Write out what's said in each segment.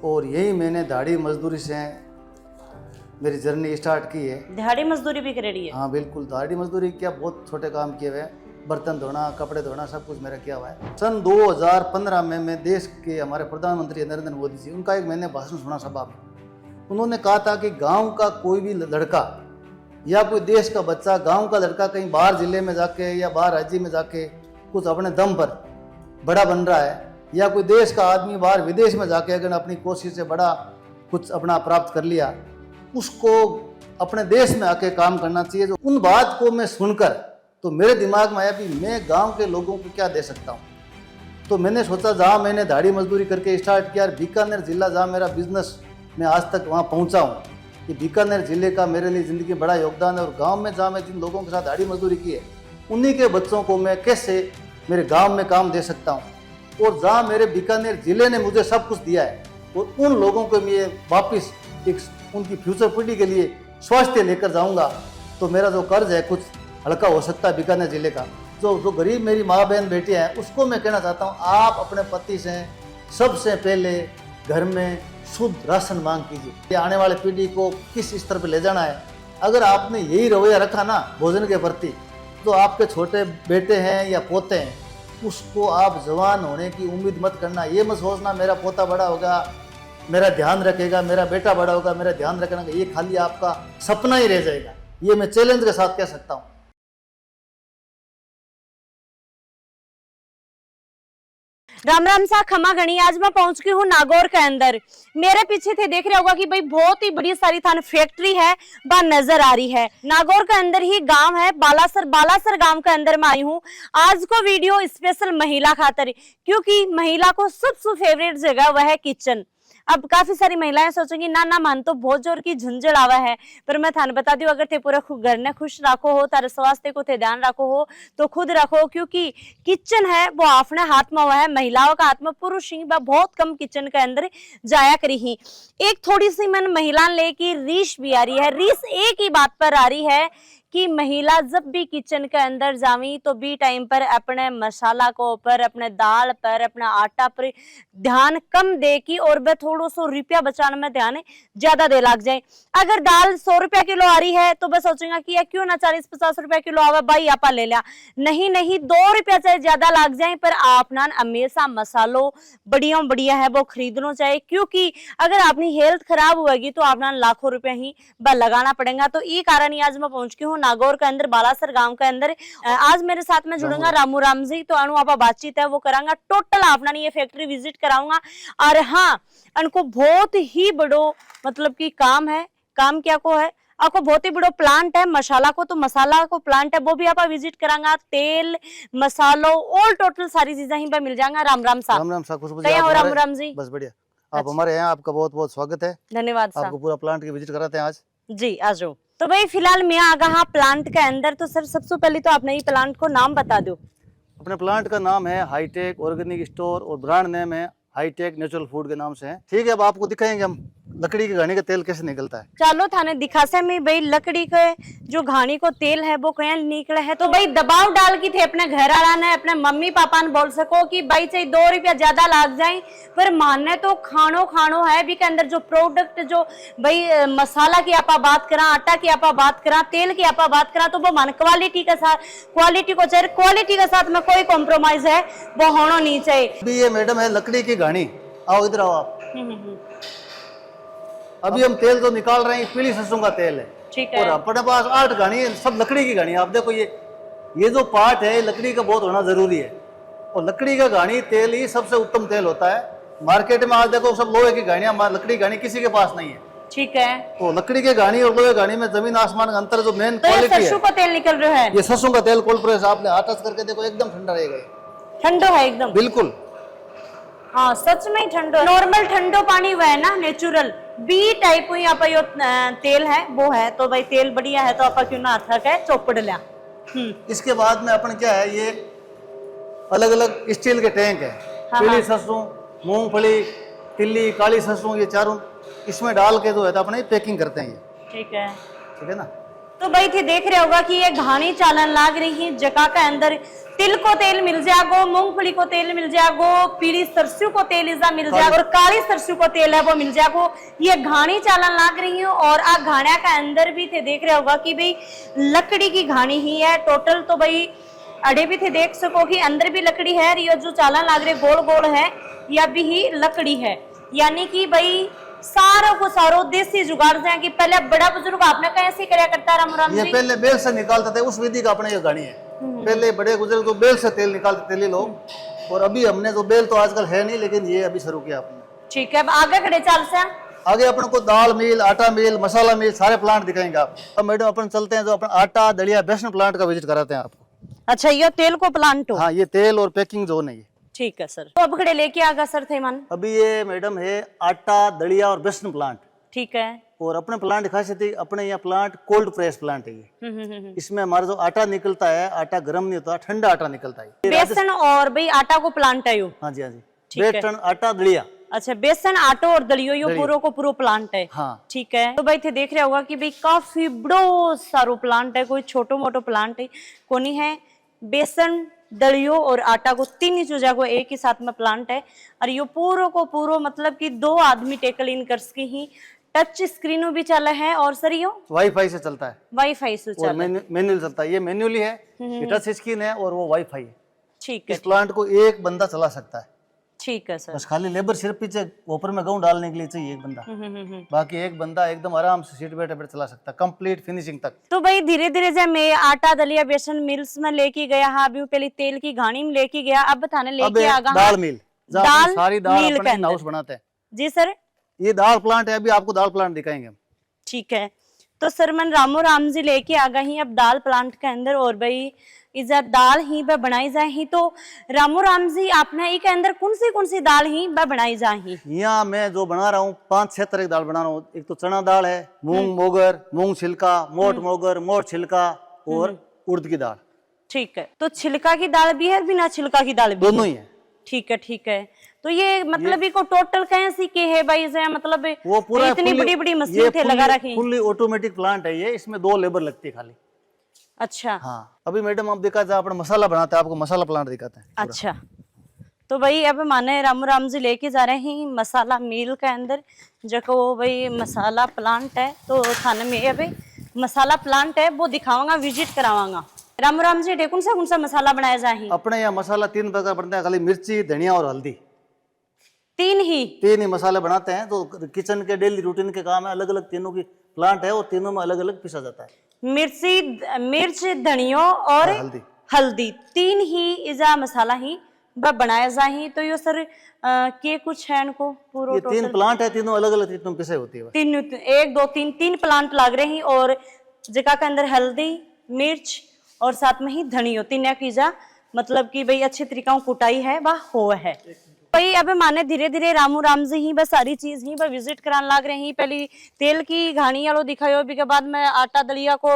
और यही मैंने दाढ़ी मजदूरी से मेरी जर्नी स्टार्ट की है। दिहाड़ी मजदूरी भी कर रही है? हाँ बिल्कुल, दाढ़ी मजदूरी क्या, बहुत छोटे काम किए हुए हैं, बर्तन धोना, कपड़े धोना, सब कुछ मेरा किया हुआ है। सन 2015 में मैं देश के हमारे प्रधानमंत्री नरेंद्र मोदी जी, उनका एक मैंने भाषण सुना सभा में। उन्होंने कहा था कि गांव का कोई भी लड़का या कोई देश का बच्चा, गांव का लड़का कहीं बाहर जिले में जाके या बाहर राज्य में जाके कुछ अपने दम पर बड़ा बन रहा है, या कोई देश का आदमी बाहर विदेश में जाके अगर अपनी कोशिश से बड़ा कुछ अपना प्राप्त कर लिया, उसको अपने देश में आके काम करना चाहिए। जो उन बात को मैं सुनकर तो मेरे दिमाग में आया कि मैं गांव के लोगों को क्या दे सकता हूँ। तो मैंने सोचा, जहाँ मैंने दाढ़ी मजदूरी करके स्टार्ट किया, बीकानेर जिला जहाँ मेरा बिजनेस मैं आज तक वहाँ पहुँचा हूँ, कि बीकानेर जिले का मेरे लिए ज़िंदगी में बड़ा योगदान है। और गाँव में जहाँ मैं जिन लोगों के साथ दाढ़ी मजदूरी की है, उन्हीं के बच्चों को मैं कैसे मेरे गाँव में काम दे सकता हूँ, और जहाँ मेरे बीकानेर जिले ने मुझे सब कुछ दिया है, और उन लोगों को मैं वापस एक उनकी फ्यूचर पीढ़ी के लिए स्वास्थ्य लेकर जाऊंगा, तो मेरा जो कर्ज है कुछ हल्का हो सकता है। बीकानेर जिले का जो गरीब मेरी माँ बहन बेटी हैं, उसको मैं कहना चाहता हूँ, आप अपने पति से सबसे पहले घर में शुद्ध राशन मांग कीजिए। ये आने वाले पीढ़ी को किस स्तर पर ले जाना है, अगर आपने यही रवैया रखा ना भोजन के प्रति, तो आपके छोटे बेटे हैं या पोते हैं, उसको आप जवान होने की उम्मीद मत करना। ये मत सोचना मेरा पोता बड़ा होगा, मेरा ध्यान रखेगा, मेरा बेटा बड़ा होगा, मेरा ध्यान रखना, ये खाली आपका सपना ही रह जाएगा। ये मैं चैलेंज के साथ कह सकता हूँ। राम राम सा खमा गणी। आज मैं पहुंच गई हूँ नागौर के अंदर। मेरे पीछे थे देख रहे होगा कि भाई बहुत ही बड़ी सारी थाने फैक्ट्री है वह नजर आ रही है। नागौर के अंदर ही गांव है बालासर गांव के अंदर मैं आई हूँ। आज को वीडियो स्पेशल महिला खातर, क्योंकि महिला को सबसे फेवरेट जगह वह है किचन। अब काफी सारी महिलाएं सोचेंगी ना मन तो बहुत जोर की झंझड़ आवा है, पर मैं थाने बता दूं, अगर थे पूरा घर ने खुश रखो हो, तारे स्वास्थ्य को थे ध्यान रखो हो तो खुद रखो, क्योंकि किचन है वो अपने हाथ में हुआ है, महिलाओं का हाथ में। पुरुष ही बहुत कम किचन के अंदर जाया करी ही। एक थोड़ी सी मन महिला लेके रीश भी आ रही है। रीश एक ही बात पर आ रही है कि महिला जब भी किचन के अंदर जावी तो बी टाइम पर अपने मसाला को ऊपर, अपने दाल पर, अपना आटा पर ध्यान कम दे की, और वह थोड़ा सो रुपया बचाने में ध्यान ज्यादा दे लग जाए। अगर दाल 100 रुपया किलो आ रही है तो वह सोचेगा कि क्यों ना 40-50 रुपया किलो आवे भाई, आपा ले लिया। नहीं 2 रुपया चाहे ज्यादा लग जाए, पर आपना हमेशा मसालो बढ़िया है वो खरीदना चाहिए, क्योंकि अगर अपनी हेल्थ खराब होगी तो आपना लाखों रुपया ही लगाना पड़ेगा। तो ये कारण ही आज मैं पहुंच गई हूँ नागौर के अंदर, बालासर गांव के अंदर। आज मेरे साथ में जुड़ेगा रामू राम जी, तो अनु आपा बातचीत है वो करांगा। टोटल आपना ये फैक्ट्री विजिट कराऊंगा। और हाँ, उनको बहुत ही बड़ो मतलब कि काम है। काम क्या को है, आपको बहुत ही बड़ो प्लांट है मसाला को, तो मसाला को प्लांट है वो भी आप विजिट करांगा। तेल मसालो ऑल टोटल सारी चीजें ही पे मिल जाएगा। राम राम सा। राम राम सा। खुशबू जी, हो राम राम जी। बस बढ़िया। आप हमारे यहाँ, आपका बहुत बहुत स्वागत है। धन्यवाद सा। आपको पूरा प्लांट की विजिट कराते हैं आज। जी आ जाओ। तो भाई फिलहाल मैं आ गया प्लांट के अंदर। तो सर सबसे पहले तो आपने ये प्लांट को नाम बता दो। अपने प्लांट का नाम है हाईटेक ऑर्गेनिक स्टोर, और ब्रांड नेम है हाईटेक नेचुरल फूड के नाम से है। ठीक है, अब आपको दिखाएंगे हम लकड़ी के घानी का तेल कैसे निकलता है। चलो थाने दिखा से में भाई लकड़ी के जो घानी को तेल है वो कहीं निकले है। तो भाई दबाव डाल की थे अपने घर वाला ने, अपने मम्मी पापा ने बोल सको कि भाई चाहे 2 रुपया ज्यादा लग जाए, पर मानने तो खानो है भी के अंदर जो प्रोडक्ट, जो भाई मसाला की आप बात करा, आटा की आप बात करा, तेल की आप बात करा, तो वो मान क्वालिटी के साथ, क्वालिटी को चाहिए, क्वालिटी के साथ में कोई कॉम्प्रोमाइज है वो होना नहीं चाहिए। अभी ये मैडम है लकड़ी की घानी। आओ इधर आओ आप। अभी हम तेल तो निकाल रहे हैं, पीली सरसों का तेल है। ठीक है। और अपने पास 8 घानी है, सब लकड़ी की घानी। आप देखो ये जो पार्ट है लकड़ी का बहुत होना जरूरी है, और लकड़ी का घानी तेल ही सबसे उत्तम तेल होता है। मार्केट में आज देखो सब लोहे की घानियां, लकड़ी की घानी किसी के पास नहीं है। ठीक है। तो लकड़ी के घानी और लोहे घानी में जमीन आसमान का अंतर, जो मेन तो क्वालिटी है। सरसों का तेल निकल रहा है। ये सरसों का तेल कोल्ड प्रेस, आपने हाथ टच करके देखो एकदम ठंडा रहेगा। ठंडो है एकदम, बिल्कुल। हाँ सच में ही ठंडो। नॉर्मल ठंडो पानी हुआ है ना, नेचुरल बी टाइप हुई आप यो तेल है वो है। तो भाई तेल बढ़िया है तो आप क्यों ना हाथ है चौपड़ लिया। इसके बाद में अपन क्या है, ये अलग अलग स्टील के टैंक है। पीली सरसों, मूंगफली, तिल्ली, काली सरसों, ये चारों इसमें डाल के जो है तो अपने पैकिंग करते हैं ये। ठीक है। ठीक है ना। तो भाई थे देख रहे होगा कि ये घानी चालन लाग रही है जगह के अंदर तिल को तेल मिल जाएगो, मूंगफली को तेल मिल जाएगो, पीली सरसों को तेल इजा मिल जाएगो और काली सरसों को तेल है वो मिल जाएगो। ये घानी चालन लाग रही है और आ घाणिया के अंदर भी थे देख रहे होगा कि भाई लकड़ी की घानी ही है टोटल। तो भाई अड़े भी थे देख सको कि अंदर भी लकड़ी है, ये जो चालन लाग रही गोल गोल है यह भी ही लकड़ी है। यानी कि भाई सारों को सारो देसी जुगाड़ है कि पहले बड़ा बुजुर्ग आपने कैसे कराया करता राम ये जी? पहले बेल से निकालते थे, उस विधि का अपने ये घानी है। पहले बड़े बुजुर्ग तो बेल से तेल निकालते थे लोग, और अभी हमने तो बेल तो आजकल है नहीं, लेकिन ये अभी शुरू किया आपने। ठीक है, अब आगे खड़े चाल से आगे अपन को दाल मिल, आटा मिल, मसाला मिल, सारे प्लांट दिखाएंगे आप। अब मैडम अपन चलते हैं जो अपन आटा दलिया बेसन प्लांट का विजिट कराते हैं आपको। अच्छा, ये तेल को प्लांट हो? हाँ, ये तेल और पैकिंग जोन है ये। ठीक है सर। तो अब खड़े लेके आगा सर थे मन? अभी ये मैडम है आटा दलिया और बेसन प्लांट। ठीक है। और अपने प्लांट की खासियत है, अपने यहाँ प्लांट कोल्ड प्रेस प्लांट है ये। इसमें हमारा जो आटा निकलता है, आटा गर्म नहीं होता, ठंडा आटा निकलता है। बेसन और भाई आटा को प्लांट है यो? हाँ जी, हाँ जी। ठीक है। बेसन आटा दलिया। अच्छा, बेसन आटो और दलियो यो पूरो को पूरो प्लांट है। हाँ। ठीक है। तो भाई थे देख रहे होगा कि भाई काफी बड़ो सारो प्लांट है, कोई छोटो मोटो प्लांट है कोनी है। बेसन दलियो और आटा को तीन ही चीजों को एक ही साथ में प्लांट है और यो पूरो को पूरो मतलब कि 2 आदमी टेकल इन कर सके ही। टच स्क्रीन भी चला है और सर यो वाईफाई से चलता है, वाईफाई से और मैनुअल चलता है। ये मैनुअली है, ये टच स्क्रीन है और वो वाईफाई है। ठीक है। इस प्लांट को एक बंदा चला सकता है। ठीक है सर। बस खाली लेबर सिर्फ पीछे ऊपर में गेहूं डालने के लिए चाहिए एक बंदा। बाकी एक बंदा एकदम आराम से सीट बैठे बैठे चला सकता है, कंप्लीट फिनिशिंग तक। तो भाई धीरे धीरे जब मैं आटा दलिया बेसन मिल्स में लेके गया, हाँ अभी पहले तेल की घानी में लेके गया, अब बताने लेके आगा दाल मिल, जहाँ दाल अपनी सारी दाल मिल अपने के हाउस बनाते हैं। जी सर। ये दाल प्लांट है, अभी आपको दाल प्लांट दिखाएंगे हम। ठीक है। तो सर मन रामो राम जी लेके आ गई अब दाल प्लांट के अंदर, और भाई इधर दाल ही ब बनाई जाए ही। तो रामो राम जी आपने एक अंदर कौन सी दाल ही ब बनाई जाए? यहाँ मैं जो बना रहा हूँ 5-6 तरह की दाल बना रहा हूँ। एक तो चना दाल है, मूंग मोगर, मूंग छिलका, मोट मोगर, मोट छिलका, और उड़द की दाल। ठीक है। तो छिलका की दाल भी है, बिना छिलका की दाल भी दोनों ही है। ठीक है। ठीक है। तो ये मतलब इको टोटल कैसी के है भाई से, मतलब वो पूरा इतनी बड़ी बड़ी मशीन थे लगा रखी? फुल्ली ऑटोमेटिक प्लांट है ये, इसमें 2 लेबर लगती है खाली। अच्छा। हाँ, अभी मैडम आप देखा जाए अपना मसाला बनाते हैं, आपको मसाला प्लांट दिखाते हैं। अच्छा। तो भाई अब माने राम जी लेके जा रहे हैं मसाला मिल के अंदर, जो भाई मसाला प्लांट है। तो थाने में अभी मसाला प्लांट है वो दिखाऊंगा, विजिट करावांगा। राम जी कौन सा मसाला बनाया जाए? अपने यहाँ मसाला 3 प्रकार बनता है, खाली मिर्ची, धनिया और हल्दी। 3 ही मसाले बनाते हैं। तो किचन के डेली रूटीन के काम है, अलग अलग तीनों की प्लांट है और तीनों में अलग अलग पिसा जाता है। मिर्च धनियो और हल्दी 3 ही इजा मसाला ही बनाया जाए। तो यो सर के कुछ है इनको पूरा? ये 3 प्लांट है, तीनों अलग अलग तीनों पिसे होती है। 1 2 3 प्लांट लग रहे हैं, और जगह के अंदर हल्दी, मिर्च और साथ में ही धनियो 3 की जा मतलब कि भाई अच्छे तरीका कुटाई है वह हो है। भाई अब माने धीरे धीरे राम जी ही बस सारी चीज ही बस विजिट कराने लग रहे हैं। पहले तेल की घानी वालों दिखायो, भी के बाद में आटा दलिया को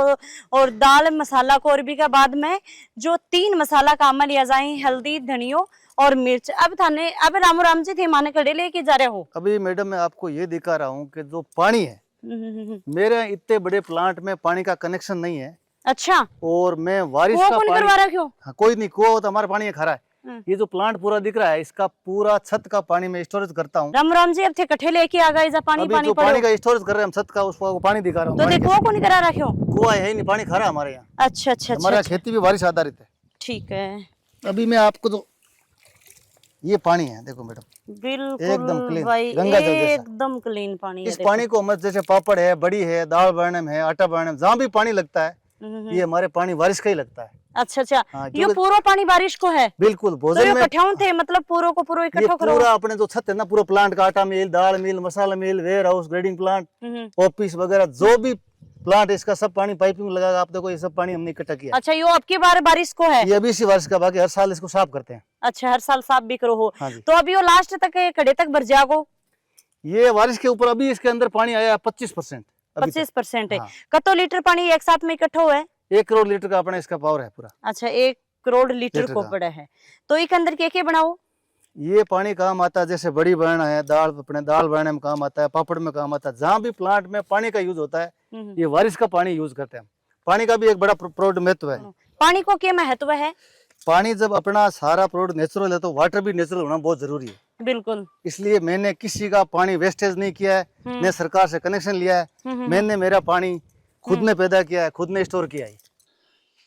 और दाल मसाला को, और भी के बाद में जो 3 मसाला काम में लिया जाए, हल्दी, धनियो और मिर्च। अब थाने अब राम जी थे माने कड़े लेके जा रहे हो? अभी मैडम मैं आपको ये दिखा रहा हूँ कि जो पानी है, मेरे इतने बड़े प्लांट में पानी का कनेक्शन नहीं है। अच्छा। और मैं बारिश का पानी करवा रखे हो? हाँ, कोई नहीं, कुआं तो हमारा पानी खरा है। ये जो प्लांट पूरा दिख रहा है, इसका पूरा छत का पानी मैं स्टोरेज करता हूँ। राम जी अब थे कट्ठे लेके आ गए पानी अभी जो पानी का स्टोरेज कर रहे हैं हम छत का, उसको पानी दिखा रहा हूँ। तो देखो को नहीं करा रखे हो? कुआं है ही नहीं, पानी खरा हमारे यहाँ। अच्छा अच्छा। हमारा खेती भी बारिश आधारित है। ठीक है। अभी मैं आपको तो ये पानी है, देखो मैडम, बिल्कुल एकदम क्लीन, भाई, गंगा जल जैसा। एकदम क्लीन पानी है। इस पानी को हम जैसे पापड़ है, बड़ी है, दाल बनाने में है, आटा बनाने में, जहाँ भी पानी लगता है ये हमारे पानी बारिश का ही लगता है। अच्छा अच्छा। हाँ, ये पूरा पानी बारिश को है? बिल्कुल। भोजन तो में इकट्ठे थे मतलब पूरा को पूरा इकट्ठा करो? पूरा अपने जो छत है ना, पूरा प्लांट का आटा मिल, दाल मिल, मसाला mill, warehouse, grading plant, office वगैरह जो भी प्लांट है, इसका सब पानी पाइपिंग लगा। आप देखो ये सब पानी हमने इकट्ठा किया। अच्छा, यो अब की बार बारिश को है? ये अभी इसी बारिश का, बाकी हर साल इसको साफ करते हैं। अच्छा, हर साल साफ भी करो हो? हाँ, तो अभी वो लास्ट तक कड़े तक भर जाओ? ये बारिश के ऊपर अभी इसके अंदर पानी आया 25%। 25% है। कतो लीटर पानी एक साथ में इकट्ठा हुआ है? 1 करोड़ लीटर का अपना इसका पावर है पूरा। अच्छा, 1 करोड़ लीटर को पड़ा है। तो एक अंदर क्या बनाओ? ये पानी काम आता है, जैसे बड़ी बनाना है, दाल अपने दाल बनाने में काम आता है, पापड़ में काम आता है। जहाँ भी प्लांट में पानी का यूज होता है, ये बारिश का पानी यूज करते हैं। पानी का भी एक बड़ा प्रोड महत्व है। पानी को क्या महत्व है? पानी जब अपना सारा प्रोडक्ट नेचुरल है तो वाटर भी नेचुरल होना बहुत जरूरी है। बिल्कुल। इसलिए मैंने किसी का पानी वेस्टेज नहीं किया है, न सरकार से कनेक्शन लिया है। मैंने मेरा पानी खुद ने पैदा किया है, खुद ने स्टोर किया है।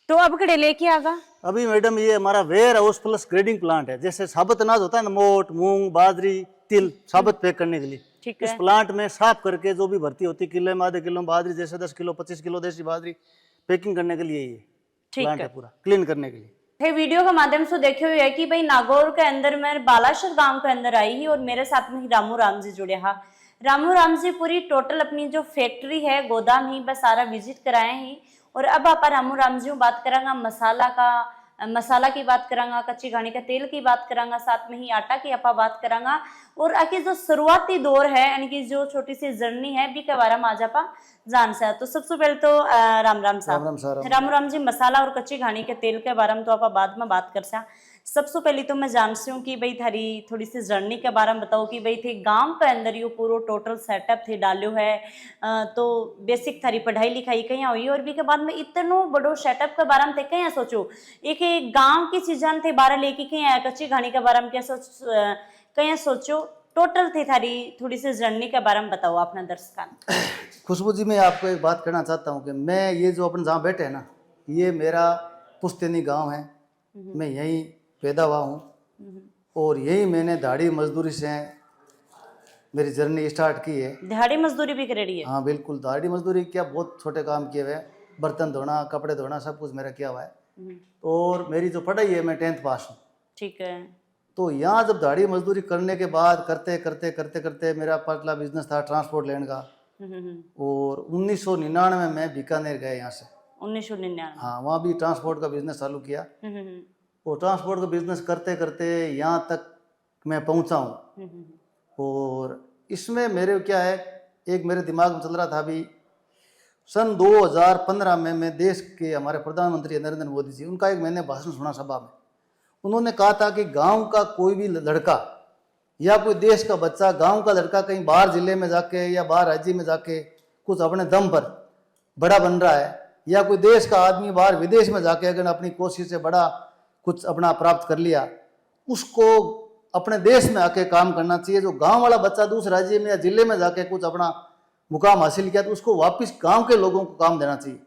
तो अब कड़े लेके आगा? अभी मैडम ये हमारा warehouse plus grading plant है। जैसे साबुत अनाज होता है ना, मोट, मूंग, बाजरी, तिल, साबुत पैक करने के लिए, ठीक इस है। प्लांट में साफ करके जो भी भर्ती होती है, किलो में आधे किलो बाजरी, जैसे 10 किलो 25 किलो देसी बाजरी पैकिंग करने के लिए ये प्लांट है, पूरा क्लीन करने के लिए। थे वीडियो के माध्यम से देखे हुए है कि भाई नागौर के अंदर मैं बालासर गांव के अंदर आई ही और मेरे साथ में ही रामू राम जी जुड़े। हाँ, रामू राम जी पूरी टोटल अपनी जो फैक्ट्री है, गोदाम ही बस सारा विजिट कराए ही। और अब आप रामू राम जी बात करांगा मसाला की बात करांगा, कच्ची घानी का तेल की बात करांगा, साथ में ही आटा की आपा बात करांगा। और आके जो शुरुआती दौर है यानी कि जो छोटी सी जर्नी है भी के बारे में आज आपा जान सा। तो सबसे पहले तो राम राम साहब, राम राम जी, मसाला और कच्ची घानी के तेल के बारे में तो आप बाद में बात कर सा। सबसे पहले तो मैं जानती हूँ कि भाई थारी थोड़ी सी जर्नी के बारे में बताओ कि भाई थे गांव के अंदर यो पूरा टोटल सेटअप थे डालो है। तो बेसिक थारी पढ़ाई लिखाई कहीं हुई और भी के बाद में इतनो बड़ो सेटअप के बारे में थे कहीं सोचो एक गांव की चीजान थे बारह लेके कहीं कच्ची घानी के बारे में क्या कहीं सोचो टोटल थे थारी थोड़ी सी जर्नी के बारे में बताओ अपना दर्शक। खुशबू जी, मैं आपको एक बात कहना चाहता हूँ कि मैं ये जो अपन जहाँ बैठे हैं ना, ये मेरा पुश्तैनी गांव है। मैं यहीं पैदा हुआ हूँ और यही मैंने दाढ़ी मजदूरी से मेरी जर्नी स्टार्ट की है। दिहाड़ी मजदूरी भी कर रही है? हाँ बिल्कुल, दाढ़ी मजदूरी क्या, बहुत छोटे काम किए हुए हैं, बर्तन धोना, कपड़े धोना, सब कुछ मेरा किया हुआ है। और मेरी जो पढ़ाई है, मैं 10th पास हूँ। ठीक है। तो यहाँ जब दाढ़ी मजदूरी करने के बाद करते करते करते करते मेरा पहला बिजनेस था ट्रांसपोर्ट लेने का। और 1999 में बीकानेर गए यहाँ से। 1999? हाँ, वहाँ भी ट्रांसपोर्ट का बिजनेस चालू किया। और ट्रांसपोर्ट का बिजनेस करते करते यहाँ तक मैं पहुँचा हूँ। और इसमें मेरे क्या है, एक मेरे दिमाग में चल रहा था अभी सन 2015 में मैं देश के हमारे प्रधानमंत्री नरेंद्र मोदी जी, उनका एक मैंने भाषण सुना सभा में। उन्होंने कहा था कि गांव का कोई भी लड़का या कोई देश का बच्चा, गांव का लड़का कहीं बाहर जिले में जाके या बाहर राज्य में जाके कुछ अपने दम पर बड़ा बन रहा है, या कोई देश का आदमी बाहर विदेश में जाके अगर अपनी कोशिश से बड़ा कुछ अपना प्राप्त कर लिया, उसको अपने देश में आके काम करना चाहिए। जो गांव वाला बच्चा दूसरे राज्य में या जिले में जाके कुछ अपना मुकाम हासिल किया तो उसको वापस गांव के लोगों को काम देना चाहिए।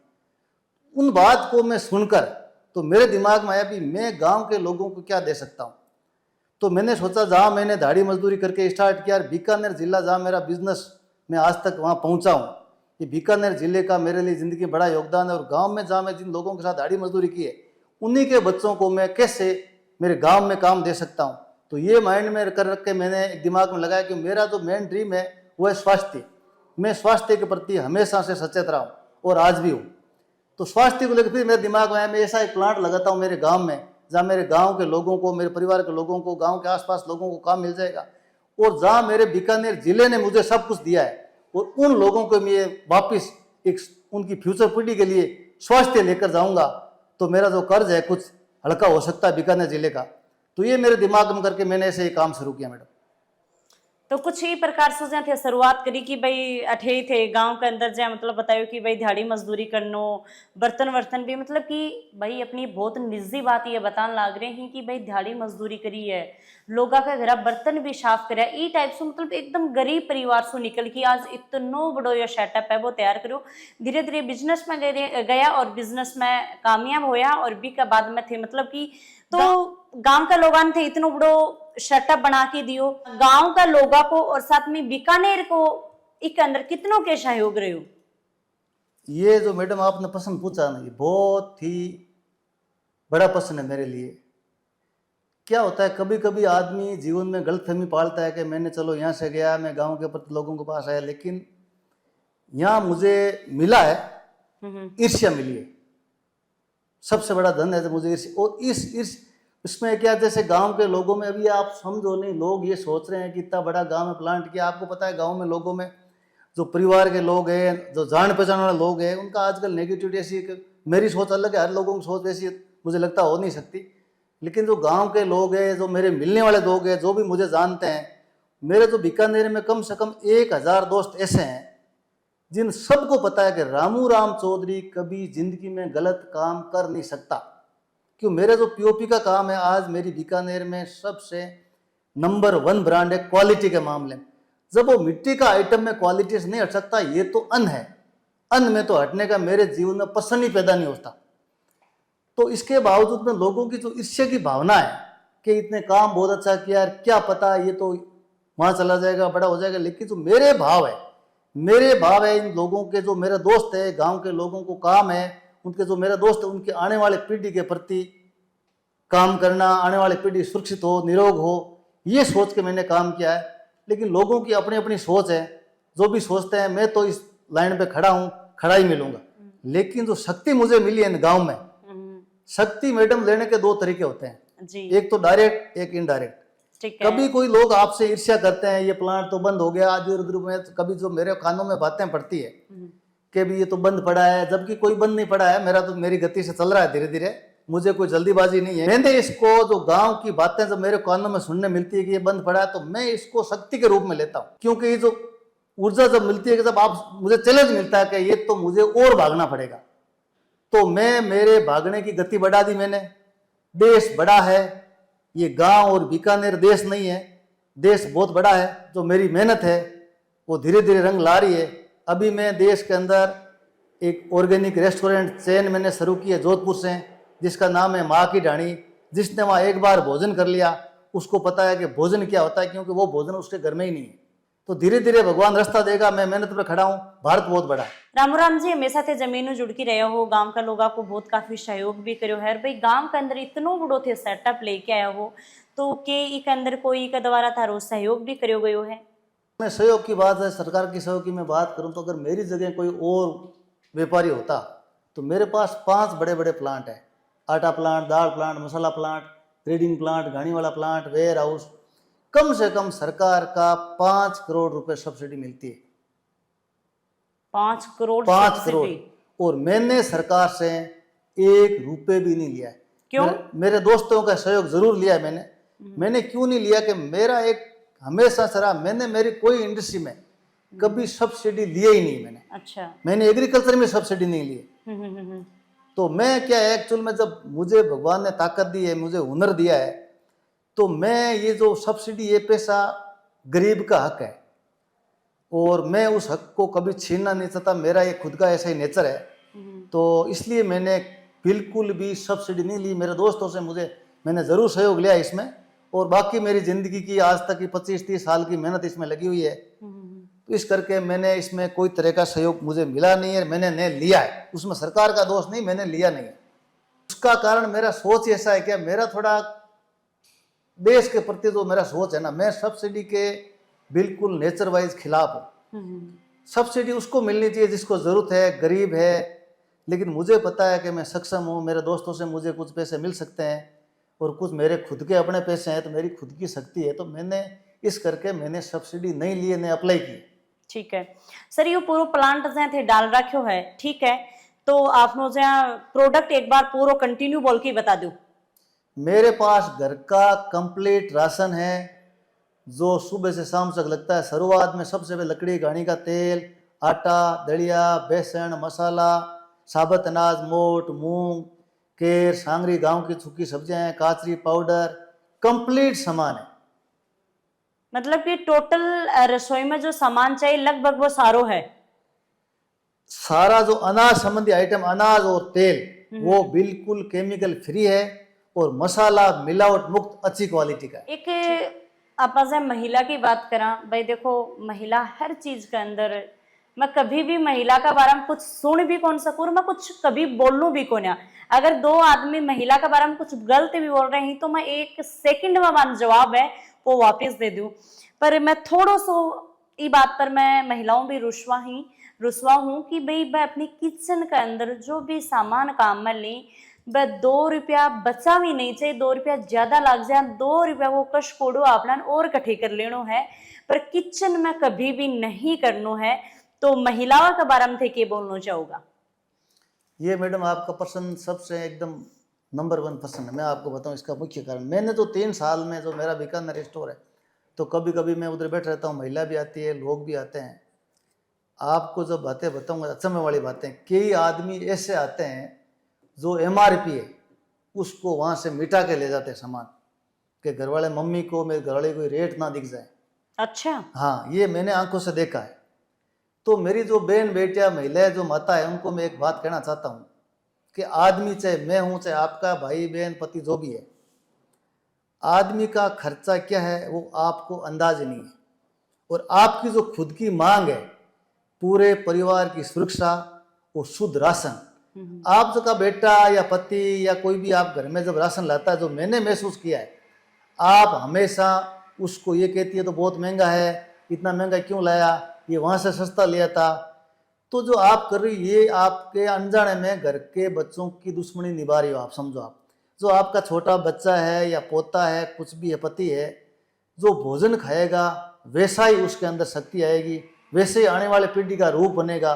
उन बात को मैं सुनकर तो मेरे दिमाग में आया कि मैं गांव के लोगों को क्या दे सकता हूं। तो मैंने सोचा, जहां मैंने दाढ़ी मजदूरी करके स्टार्ट किया, बीकानेर जिला जहां मेरा बिजनेस मैं आज तक वहां पहुंचा हूं, ये बीकानेर जिले का मेरे लिए जिंदगी में बड़ा योगदान है। और गांव में जहां मैं जिन लोगों के साथ दाढ़ी मजदूरी की है, उन्हीं के बच्चों को मैं कैसे मेरे गाँव में काम दे सकता हूँ। तो ये माइंड में कर रख के मैंने एक दिमाग में लगाया कि मेरा जो मेन ड्रीम है वो है स्वास्थ्य। मैं स्वास्थ्य के प्रति हमेशा से सचेत रहा हूँ और आज भी हूँ। तो स्वास्थ्य को लेकर फिर मेरे दिमाग में आया, मैं ऐसा एक प्लांट लगाता हूँ मेरे गांव में, जहाँ मेरे गांव के लोगों को, मेरे परिवार के लोगों को, गांव के आसपास लोगों को काम मिल जाएगा। और जहाँ मेरे बीकानेर जिले ने मुझे सब कुछ दिया है, और उन लोगों को मैं वापस एक उनकी फ्यूचर पीढ़ी के लिए स्वास्थ्य लेकर जाऊँगा, तो मेरा जो कर्ज है कुछ हल्का हो सकता है बीकानेर जिले का। तो ये मेरे दिमाग में करके मैंने ऐसे ही काम शुरू किया मैडम। तो कुछ ही प्रकार से थे शुरुआत करी कि भाई अठे ही थे गांव के अंदर जहाँ मतलब बतायो कि भाई दिहाड़ी मजदूरी करनो, बर्तन वर्तन भी मतलब कि भाई अपनी बहुत निजी बात ये बताने लग रहे हैं कि भाई दिहाड़ी मजदूरी करी है, लोगों का घर बर्तन भी साफ करे, ई टाइप से मतलब एकदम गरीब परिवार से निकल के आज इतनो बड़ो ये सेटअप है वो तैयार करो। धीरे धीरे बिजनेस में गया और बिजनेस में कामयाब होया और भी के बाद में थे मतलब कि तो गांव का लोगों ने इतना बड़ो सेटअप बना के दियो गांव का लोगों को, और साथ में बीकानेर को एक अंदर कितनों के सहयोग रहे हो। ये जो मैडम आपने प्रश्न पूछा ना, ये बहुत ही बड़ा प्रश्न है मेरे लिए। क्या होता है, कभी कभी आदमी जीवन में गलतफहमी पालता है कि मैंने चलो यहाँ से गया, मैं गांव के प्रति लोगों के पास आया, लेकिन यहाँ मुझे मिला है ईर्ष्या मिली है। सबसे बड़ा धन है तो मुझे ईर्ष्या। और इसमें क्या, जैसे गांव के लोगों में अभी आप समझो नहीं, लोग ये सोच रहे हैं कि इतना बड़ा गांव में प्लांट किया। आपको पता है गांव में लोगों में जो परिवार के लोग हैं, जो जान पहचान वाले लोग हैं, उनका आजकल नेगेटिविटी ऐसी, मेरी सोच अलग है, हर लोगों की सोच ऐसी मुझे लगता हो नहीं सकती। लेकिन जो गांव के लोग हैं, जो मेरे मिलने वाले लोग हैं, जो भी मुझे जानते हैं, मेरे तो बीकानेर में कम से कम 1000 दोस्त ऐसे हैं जिन सबको पता है कि रामू राम चौधरी कभी जिंदगी में गलत काम कर नहीं सकता। क्यों, मेरा जो पीओपी का काम है आज मेरी बीकानेर में सबसे नंबर 1 ब्रांड है क्वालिटी के मामले में। जब वो मिट्टी का आइटम में क्वालिटी से नहीं हट सकता, ये तो अन्न है, अन्न में तो हटने का मेरे जीवन में पसंद ही पैदा नहीं होता। तो इसके बावजूद में लोगों की जो ईर्ष्या की भावना है कि इतने काम बहुत अच्छा किया, क्या पता ये तो वहां चला जाएगा, बड़ा हो जाएगा, लेकिन जो मेरे भाव है इन लोगों के, जो मेरे दोस्त है, गांव के लोगों को काम है, उनके जो मेरे दोस्त है उनके आने वाले पीढ़ी के प्रति काम करना, आने वाली पीढ़ी सुरक्षित हो, निरोग हो, ये सोच के मैंने काम किया है। लेकिन लोगों की अपनी अपनी सोच है, जो भी सोचते हैं मैं तो इस लाइन पे खड़ा हूँ, खड़ा ही मिलूंगा। लेकिन जो शक्ति मुझे मिली है गांव में, शक्ति मैडम लेने के 2 तरीके होते हैं जी। एक तो डायरेक्ट, एक इनडायरेक्ट। ठीक है। कभी कोई लोग आपसे ईर्ष्या करते हैं, ये प्लांट तो बंद हो गया, आज उधर में, कभी जो मेरे कानों में बातें पड़ती है कि भी ये तो बंद पड़ा है, जबकि कोई बंद नहीं पड़ा है, मेरा तो मेरी गति से चल रहा है धीरे धीरे, मुझे कोई जल्दीबाजी नहीं है। मैंने इसको, जो गांव की बातें जब मेरे कानों में सुनने मिलती है कि ये बंद पड़ा है, तो मैं इसको शक्ति के रूप में लेता हूँ। क्योंकि ये जो ऊर्जा जब मिलती है कि जब आप मुझे चैलेंज मिलता है कि ये तो मुझे और भागना पड़ेगा, तो मैं मेरे भागने की गति बढ़ा दी मैंने। देश बड़ा है, ये गांव और बीकानेर देश नहीं है, देश बहुत बड़ा है। जो मेरी मेहनत है वो धीरे धीरे रंग ला रही है। अभी मैं देश के अंदर एक ऑर्गेनिक रेस्टोरेंट चेन मैंने शुरू की है जोधपुर से, जिसका नाम है माँ की ढाणी। जिसने वहाँ एक बार भोजन कर लिया उसको पता है कि भोजन क्या होता है, क्योंकि वो भोजन उसके घर में ही नहीं है। तो धीरे धीरे भगवान रास्ता देगा, मैं मेहनत पर खड़ा हूँ। भारत बहुत बड़ा है। रामू जी हमेशा थे जमीन जुड़की रहे हो, गांव का लोग आपको बहुत काफी सहयोग भी करो है भाई। गांव के अंदर इतनो बड़ो थे सेटअप लेके आया हो, तो के इक अंदर कोई का द्वारा थारो सहयोग भी करो गयो है? मैं सहयोग की बात है, सरकार की सहयोग की मैं बात करूं तो अगर मेरी जगह कोई और व्यापारी होता तो मेरे पास 5 बड़े बड़े प्लांट है। आटा प्लांट, दाल प्लांट, मसाला प्लांट, ग्रेडिंग प्लांट, घानी वाला प्लांट, वेयर हाउस। कम से कम सरकार का 5 करोड़ रुपए सब्सिडी मिलती है। 5 करोड़ 5 करोड़। और मैंने सरकार से 1 रुपए भी नहीं लिया है। क्यों? मेरे दोस्तों का सहयोग जरूर लिया है मैंने क्यों नहीं लिया कि मेरा एक हमेशा सरा, मैंने मेरी कोई इंडस्ट्री में कभी सब्सिडी लिए ही नहीं मैंने। अच्छा। मैंने एग्रीकल्चर में सब्सिडी नहीं ली। तो मैं क्या है, एक्चुअल में जब मुझे भगवान ने ताकत दी है, मुझे हुनर दिया है, तो मैं ये जो सब्सिडी, ये पैसा गरीब का हक है और मैं उस हक को कभी छीनना नहीं चाहता। मेरा ये खुद का ऐसा ही नेचर है। तो इसलिए मैंने बिल्कुल भी सब्सिडी नहीं ली। मेरे दोस्तों से मैंने ज़रूर सहयोग लिया इसमें, और बाकी मेरी ज़िंदगी की आज तक की 25-30 साल की मेहनत इसमें लगी हुई है। तो इस करके मैंने इसमें कोई तरह का सहयोग मुझे मिला नहीं है, मैंने नहीं लिया है। उसमें सरकार का दोष नहीं, मैंने लिया नहीं है। उसका कारण मेरा सोच ऐसा है कि मेरा थोड़ा देश के प्रति जो मेरा सोच है ना, मैं सब्सिडी के बिल्कुल नेचर वाइज खिलाफ हूँ। सब्सिडी उसको मिलनी चाहिए जिसको ज़रूरत है, गरीब है। लेकिन मुझे पता है कि मैं सक्षम हूँ, मेरे दोस्तों से मुझे कुछ पैसे मिल सकते हैं और कुछ मेरे खुद के अपने पैसे हैं, तो मेरी खुद की शक्ति है। तो मैंने इस करके मैंने सब्सिडी नहीं ली, ने अप्लाई की। ठीक है सर, ये पूरा प्लांट जहाँ थे डाल रखो है, ठीक है, तो आपने जहाँ प्रोडक्ट एक बार पूरा कंटिन्यू बोल के बता दो। मेरे पास घर का कंप्लीट राशन है जो सुबह से शाम तक लगता है। शुरुआत में सबसे पहले लकड़ी, घानी का तेल, आटा, दलिया, बेसन, मसाला, साबुत अनाज, मोट, मूंग, केर, सांगरी, गांव की सूखी सब्जियां हैं, काचरी पाउडर, कंप्लीट सामान है। मतलब कि टोटल रसोई में जो सामान चाहिए लगभग वो सारो है। सारा जो अनाज संबंधी आइटम, अनाज और तेल, वो बिल्कुल केमिकल फ्री है और मसाला मिलावट मुक्त अच्छी क्वालिटी का है। एक आप महिला की बात करा भाई, देखो महिला हर चीज के अंदर, मैं कभी भी महिला का बारे में कुछ सुन भी कौन सकूँ, मैं कुछ कभी बोलूं भी कौन। अगर 2 आदमी महिला के बारे में कुछ गलत भी बोल रहे हैं तो मैं 1 सेकंड में मान जवाब है वो वापस दे दूं। पर मैं थोड़ा सो ये बात पर मैं महिलाओं भी रुस्वा हूँ कि भाई मैं अपनी किचन के अंदर जो भी सामान काम में ली, वह 2 रुपया बचा भी नहीं चाहिए, 2 रुपया ज्यादा लग जाए, 2 रुपया वो कश कोड़ो अपना और कठे कर लेनो है, पर किचन में कभी भी नहीं करनो है। तो महिलाओं के बारे में थे के बोलना चाहूँगा? ये मैडम आपका प्रश्न सबसे एकदम नंबर 1 प्रश्न है। मैं आपको बताऊं इसका मुख्य कारण। मैंने तो 3 साल में जो मेरा बीकानेर स्टोर है, तो कभी कभी मैं उधर बैठ रहता हूँ, महिला भी आती है, लोग भी आते हैं। आपको जो बातें बताऊंगा अचंभे वाली बातें, कई आदमी ऐसे आते हैं जो MRP है उसको वहां से मिटा के ले जाते हैं सामान, कि घर वाले मम्मी को, मेरे घर वाले को रेट ना दिख जाए। अच्छा। हाँ, ये मैंने आंखों से देखा है। तो मेरी जो बहन बेटियां, महिलाएं, जो माता है, उनको मैं एक बात कहना चाहता हूँ कि आदमी, चाहे मैं हूं, चाहे आपका भाई बहन पति जो भी है, आदमी का खर्चा क्या है वो आपको अंदाज नहीं है। और आपकी जो खुद की मांग है, पूरे परिवार की सुरक्षा, वो शुद्ध राशन, आप जो का बेटा या पति या कोई भी आप घर में जब राशन लाता है, जो मैंने महसूस किया है, आप हमेशा उसको ये कहती है तो बहुत महंगा है, इतना महंगा क्यों लाया, ये वहां से सस्ता लिया था। तो जो आप कर रही, ये आपके अनजाने में घर के बच्चों की दुश्मनी निभा रही हो आप, समझो। आप जो आपका छोटा बच्चा है या पोता है, कुछ भी है, पति है, जो भोजन खाएगा वैसा ही उसके अंदर शक्ति आएगी, वैसे ही आने वाले पीढ़ी का रूप बनेगा।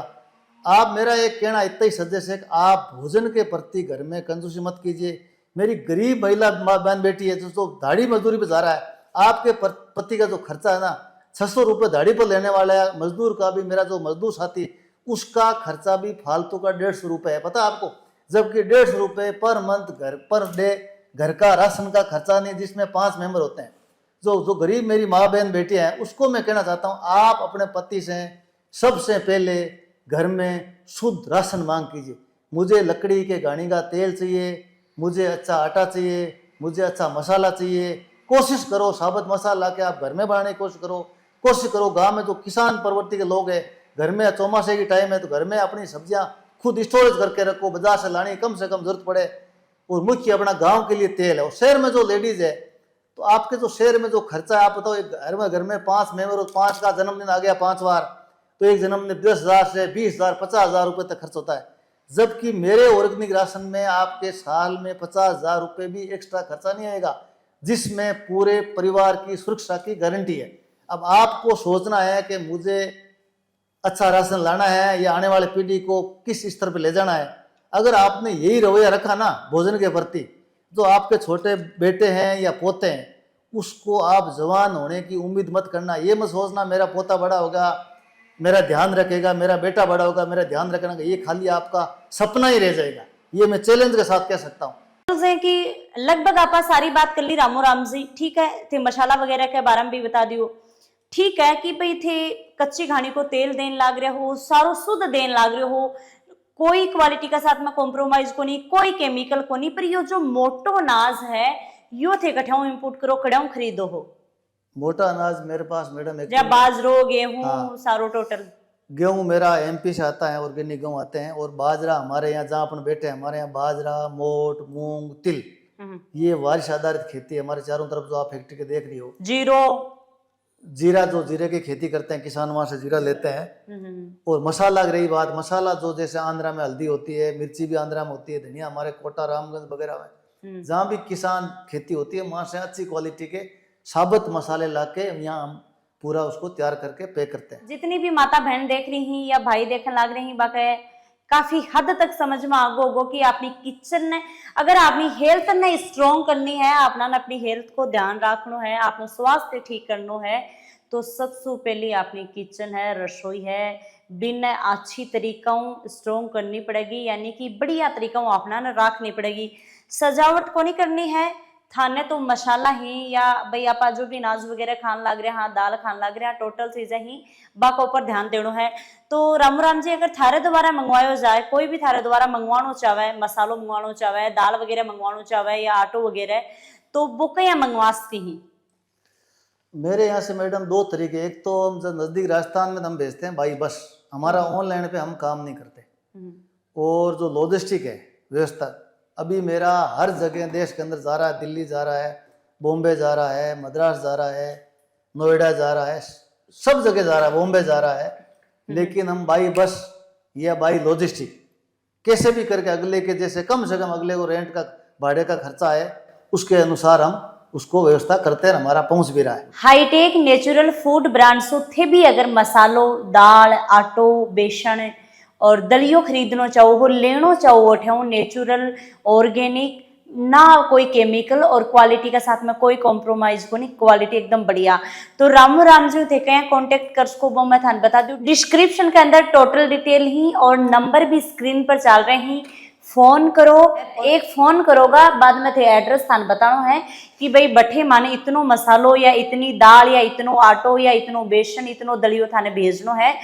आप, मेरा एक कहना इतना ही सजेस्ट है कि आप भोजन के प्रति घर में कंजूसी मत कीजिए। मेरी गरीब महिला माँ बहन बेटी है जो दाढ़ी मजदूरी पे जा रहा है, आपके पति का जो खर्चा है ना, 600 रुपये दाढ़ी पर लेने वाला है मजदूर का भी, मेरा जो मजदूर साथी, उसका खर्चा भी फालतू का 150 रुपये है, पता है आपको। जबकि 150 रुपये पर मंथ, घर पर डे, घर का राशन का खर्चा नहीं, जिसमें 5 मेंबर होते हैं। जो गरीब मेरी माँ बहन बेटी हैं, उसको मैं कहना चाहता हूँ, आप अपने पति से सबसे पहले घर में शुद्ध राशन मांग कीजिए। मुझे लकड़ी के घानी का तेल चाहिए, मुझे अच्छा आटा चाहिए, मुझे अच्छा मसाला चाहिए। कोशिश करो साबुत मसाला के आप घर में बनाने की कोशिश करो। गांव में जो किसान प्रवृत्ति के लोग हैं, घर में चौमासे की टाइम है तो घर में अपनी सब्जियां खुद स्टोरेज करके रखो, बाजार से लाने कम से कम जरूरत पड़े। और मुख्य अपना गांव के लिए तेल है। और शहर में जो लेडीज है, तो आपके जो शहर में जो खर्चा है, आप बताओ, एक घर में 5 मेंबर और 5 का जन्मदिन आ गया 5 बार, तो एक जन्मदिन 10,000 से 20,000 50,000 रुपये तक खर्च होता है। जबकि मेरे ऑर्गेनिक राशन में आपके साल में 50,000 रुपये भी एक्स्ट्रा खर्चा नहीं आएगा, जिसमें पूरे परिवार की सुरक्षा की गारंटी है। अब आपको सोचना है कि मुझे अच्छा राशन लाना है या आने वाले पीढ़ी को किस स्तर पर ले जाना है। अगर आपने यही रवैया रखा ना भोजन के प्रति, जो आपके छोटे बेटे हैं या पोते हैं, उसको आप जवान होने की उम्मीद मत करना। ये मत सोचना मेरा पोता बड़ा होगा मेरा ध्यान रखेगा, मेरा बेटा बड़ा होगा मेरा ध्यान रखना, ये खाली आपका सपना ही रह जाएगा। ये मैं चैलेंज के साथ कह सकता हूँ। कि लगभग आप सारी बात कर ली रामो राम जी, ठीक है। थे मसाला वगैरह के बारे में भी बता दियो, ठीक है। कि भाई थे कच्ची घानी को तेल देन लाग रहे हो, सारो शुद्ध देन लाग रहे हो, कोई क्वालिटी का साथ में कॉम्प्रोमाइज को नहीं, कोई केमिकल को नहीं। पर यो जो मोटो अनाज है, यो थे कठाऊ इंपोर्ट करो, कड़ाऊ खरीदो हो। मोटा अनाज मेरे पास मैडम एक बाजरो गेहूं, हाँ, सारो टोटल। गेहूं मेरा MP से आता है, ऑर्गेनिक गेहूं आते हैं। और बाजरा हमारे यहाँ, जहाँ अपन बैठे हैं, हमारे यहाँ बाजरा, मोट, मूंग, तिल, ये बारिश आधारित खेती है हमारे चारों तरफ। जो आप फैक्ट्री के देख रही हो, जीरा, जो जीरे की खेती करते हैं किसान, वहां से जीरा लेते हैं। और मसाला की रही बात, मसाला जो जैसे आंध्रा में हल्दी होती है, मिर्ची भी आंध्रा में होती है, धनिया हमारे कोटा रामगंज वगैरह में, जहाँ भी किसान खेती होती है, वहां से अच्छी क्वालिटी के साबुत मसाले लाके यहाँ हम पूरा उसको तैयार करके पैक करते हैं। जितनी भी माता बहन देख रही हैं या भाई देखने लग रहे हैं, बाकी काफी हद तक समझ में आगो होगो कि अपनी किचन ने, अगर अपनी हेल्थ ने स्ट्रॉन्ग करनी है, अपना अपनी हेल्थ को ध्यान रखना है, अपना स्वास्थ्य ठीक करना है, तो सबसे पहले अपनी किचन है, रसोई है, बिन अच्छी तरीकों स्ट्रॉन्ग करनी पड़ेगी, यानी कि बढ़िया तरीकों अपना रखनी पड़ेगी। सजावट को नहीं करनी है थाने तो मसाला ही या भाई आप जो भी अनाज वगैरह खान लग रहे हैं, दाल खान लग रहे हैं, टोटल चीजें ही बाका ऊपर ध्यान देना है। तो राम जी, अगर थारे द्वारा मंगवाया जाए, कोई भी थारे द्वारा मंगवाना चाहे, मसालो मंगवाना चाहे, दाल वगैरह मंगवाना चाहे या आटो वगैरह, तो वो क्या मंगवा सकती ही? मेरे यहाँ से मैडम 2 तरीके। एक तो हम जब नजदीक राजस्थान में हम भेजते हैं बाई बस, हमारा ऑनलाइन पे हम काम नहीं करते। और जो लॉजिस्टिक है व्यवस्था, अभी मेरा हर जगह देश के अंदर जा रहा है, दिल्ली जा रहा है, बॉम्बे जा रहा है, मद्रास जा रहा है, नोएडा जा रहा है, सब जगह जा रहा है, बॉम्बे जा रहा है। लेकिन हम बाई बस या बाई लॉजिस्टिक कैसे भी करके अगले के जैसे कम से कम अगले को रेंट का भाड़े का खर्चा है, उसके अनुसार हम उसको व्यवस्था करते हैं, हमारा पहुंच भी रहा है। हाईटेक नेचुरल फूड ब्रांड्स थे भी अगर मसालो, दाल, आटो, बेसन और दलियो खरीदना चाहो हो, लेनो चाहो, उठाओ नेचुरल ऑर्गेनिक, ना कोई केमिकल और क्वालिटी के साथ में कोई कॉम्प्रोमाइज को नहीं, क्वालिटी एकदम बढ़िया। तो रामू राम जी थे कहीं कॉन्टेक्ट कर सको वो मैं थान बता दूं डिस्क्रिप्शन के अंदर टोटल डिटेल ही और नंबर भी स्क्रीन पर चल रहे हैं। फोन करो, एक फोन करोगा बाद में थे एड्रेस थान बताना है कि भाई बठे माने इतनो मसालो या इतनी दाल या इतनो आटो या इतनो बेसन इतनो दलियो थाने भेजनो है,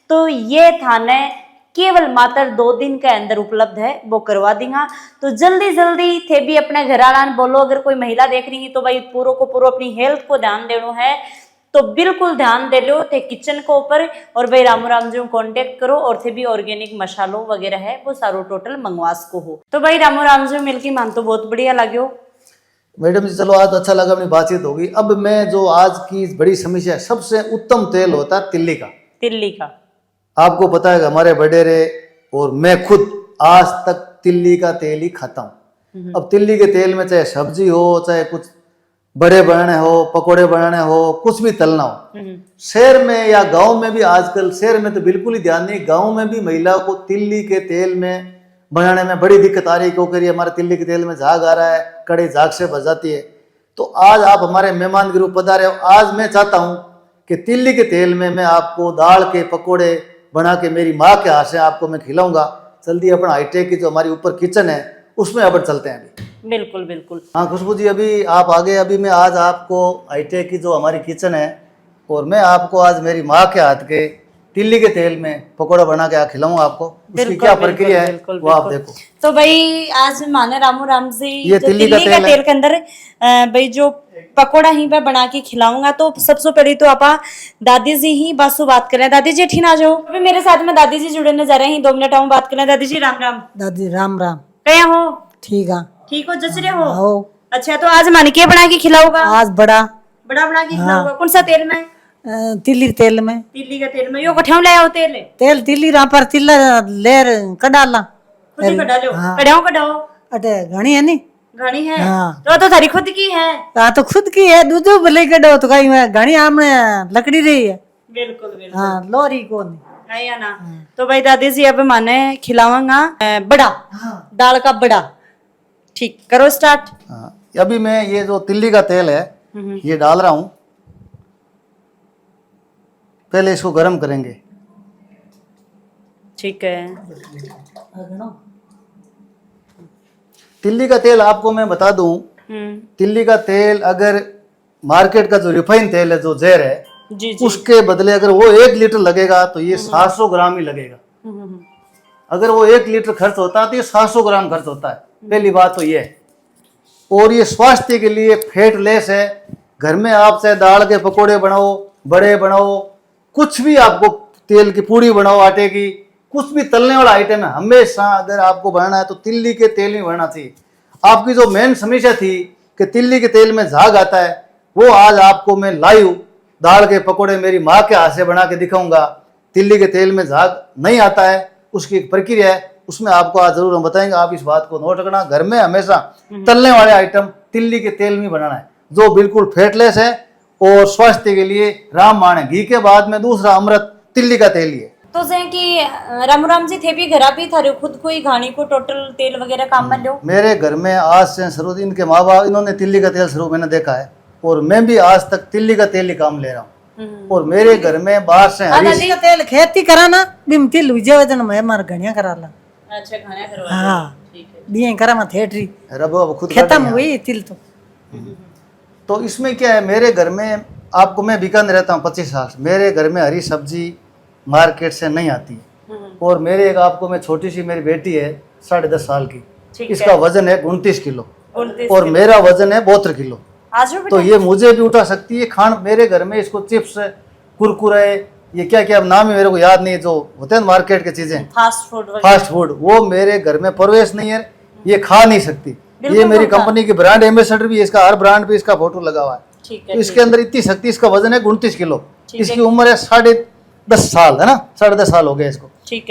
तो ये थाने केवल मात्र 2 दिन के अंदर उपलब्ध है, वो करवा देंगे। तो जल्दी जल्दी थे भी अपने घर वाला बोलो, अगर कोई महिला देख रही है तो भाई पूरा को पूरा अपनी हेल्थ को ध्यान देना है तो बिल्कुल ध्यान दे लो थे किचन को ऊपर। और भाई रामू राम जी को कांटेक्ट करो और थे भी ऑर्गेनिक मसालों वगैरह है वो सारो टोटल मंगवास को हो। तो भाई रामू राम जी मिलके मान तो बहुत बढ़िया लगे हो मैडम जी। चलो आज अच्छा लगा, अपनी बातचीत होगी। अब मैं जो आज की बड़ी समस्या है, सबसे उत्तम तेल होता है तिल्ली का। तिल्ली का आपको पता है कि हमारे वडेरे और मैं खुद आज तक तिल्ली का तेल ही खाता हूँ। अब तिल्ली के तेल में चाहे सब्जी हो, चाहे कुछ बड़े बनाने हो, पकोड़े बनाने हो, कुछ भी तलना हो, शहर में या गांव में भी आजकल, शहर में तो बिल्कुल ही ध्यान नहीं, गांव में भी महिलाओं को तिल्ली के तेल में बनाने में बड़ी दिक्कत आ रही है। क्योंकि हमारे तिल्ली के तेल में झाग आ रहा है, कड़ी झाग से बच जाती है। तो आज आप हमारे मेहमान के रूप पधारे हो। आज मैं चाहता हूँ कि तिल्ली के तेल में मैं आपको दाल के पकोड़े बना के मेरी माँ के हाथ से आपको मैं खिलाऊंगा। जल्दी अपना हाईटेक की जो हमारी ऊपर किचन है उसमें अपन चलते हैं अभी। बिल्कुल बिल्कुल। हाँ खुशबू जी, अभी आप आगे, अभी मैं आज आपको हाईटेक की जो हमारी किचन है और मैं आपको आज मेरी माँ के हाथ के तिल्ली के तेल में पकौड़ा बना के खिलाऊंगा आपको। उसकी क्या प्रक्रिया है वो आप देखो। तो भाई आज माने रामू राम जी ये तिल्ली का तेल के अंदर भाई जो पकोड़ा ही मैं बना के खिलाऊंगा। तो सबसे पहले तो आप दादी जी ही बस बात करें। दादी जी ठीक आ जाओ, अभी मेरे साथ में दादी जी जुड़ने जा रहे हैं, 2 मिनट हम बात करें। दादी जी राम राम। दादी राम राम। क्या हो? ठीक है। ठीक हो, जच रहे हो? हो। अच्छा, तो आज माने क्या बना के खिलाओगा? आज बड़ा बना के खिलाओगा। कौन सा तेल में? तिल्ली तेल में। तिल्ली का तेल में। यो कठिया ले आओ तेल। तेल तिल्ली रा पर तिल्ला लेर कडाला। खुद ही कटा लो। कटाओ। अटे घणी है नी। घनी है। हाँ। तो थारी खुद की है। हाँ तो खुद की है, दूधो भले कटो तो कहीं में घणी आमने लकड़ी रही है। बिल्कुल। हाँ लोरी को नहीं है या ना। तो भाई दादी जी अब माने खिलावांगा बड़ा, दाल का बड़ा। ठीक, करो स्टार्ट। हाँ, अभी मैं ये जो तिल्ली का तेल है ये डाल रहा हूँ। पहले इसको गर्म करेंगे। ठीक है। तिल्ली का तेल आपको मैं बता दूं, तिल्ली का तेल अगर मार्केट का जो रिफाइन तेल है, जो जहर है, जी। उसके बदले अगर वो 1 लीटर लगेगा तो ये 700 ग्राम ही लगेगा। अगर वो 1 लीटर खर्च होता है तो ये 700 ग्राम खर्च होता है। पहली बात तो ये है। और ये स्वास्थ्य के लिए फैट लेस है। घर में आप चाहे दाल के पकोड़े बनाओ, बड़े बनाओ, कुछ भी आपको तेल की पूड़ी बनाओ, आटे की, कुछ भी तलने वाला आइटम है, हमेशा अगर आपको बनाना है तो तिल्ली के तेल में बनाना चाहिए। आपकी जो मेन समस्या थी कि तिल्ली के तेल में झाग आता है, वो आज आपको मैं लाइव दाल के पकोड़े मेरी माँ के हाथ से बना के दिखाऊंगा। तिल्ली के तेल में झाग नहीं आता है, उसकी एक प्रक्रिया है, उसमें आपको आज जरूर हम बताएंगे। आप इस बात को नोट रखना, घर में हमेशा तलने वाले आइटम तिल्ली के तेल में बनाना है, जो बिल्कुल फैटलेस है और स्वास्थ्य के लिए रामबाण है। घी के बाद में दूसरा अमृत तिल्ली का तेल ही है। तो से कि राम जी थे भी घर भी थारे खुद को ही घानी को टोटल तेल वगैरह काम में लो। मेरे घर में आज से शुरू, इनके माँ बाप इन्होंने तिल्ली का तेल शुरू मैंने देखा है और मैं भी आज तक तिल्ली का तेल ही काम ले रहा हूँ। और मेरे घर में बाहर से तिल्ली का तेल खेती करा ना बिम तिल विजय वजन में मार घणिया कराला। अच्छा, खाना करवा। हाँ ठीक है। दिए करा में थेटरी रबो अब खुद खेता में हुई तिल। तो इसमें क्या है, मेरे घर में आपको, मैं बीकानेर रहता हूँ 25 साल से, मेरे घर में हरी सब्जी मार्केट से नहीं आती है। और मेरे एक आपको मैं छोटी सी मेरी बेटी है 10.5 साल की, इसका वजन है 29 किलो और मेरा वजन है 72 किलो। तो ये मुझे भी उठा सकती है। खान मेरे घर में इसको चिप्स, कुरकुरे, ये क्या क्या नाम है मेरे को याद नहीं, जो होते हैं मार्केट की चीजें, फास्ट फूड, वो मेरे घर में प्रवेश नहीं है, ये खा नहीं सकती। ये मेरी कंपनी की ब्रांड एम्बेसडर भी है, इसका हर ब्रांड पे इसका फोटो लगा हुआ है। तो इसके अंदर इतनी शक्ति, इसका वजन है 29 किलो, इसकी उम्र है 10.5 साल, है ना, 10.5 साल हो गए इसको।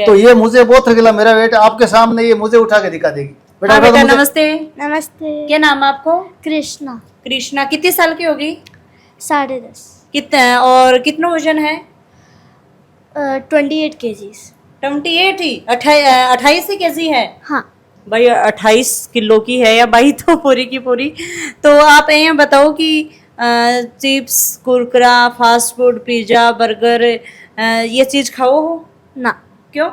तो ये मुझे 72 किलो मेरा वेट, आपके सामने ये मुझे उठा के दिखा देगी। बेटा नमस्ते। नमस्ते। क्या नाम है आपको? कृष्णा। कृष्णा कितनी साल की होगी? 10.5। कितना और कितना वजन है? 28 kgs। 28 ही 28 केजी है। हाँ। भाई 28 किलो की है या भाई तो पूरी की पूरी। तो आप ये बताओ कि चिप्स कुरकुरा फास्ट फूड पिज्जा बर्गर ये चीज खाओ हो? ना, क्यों?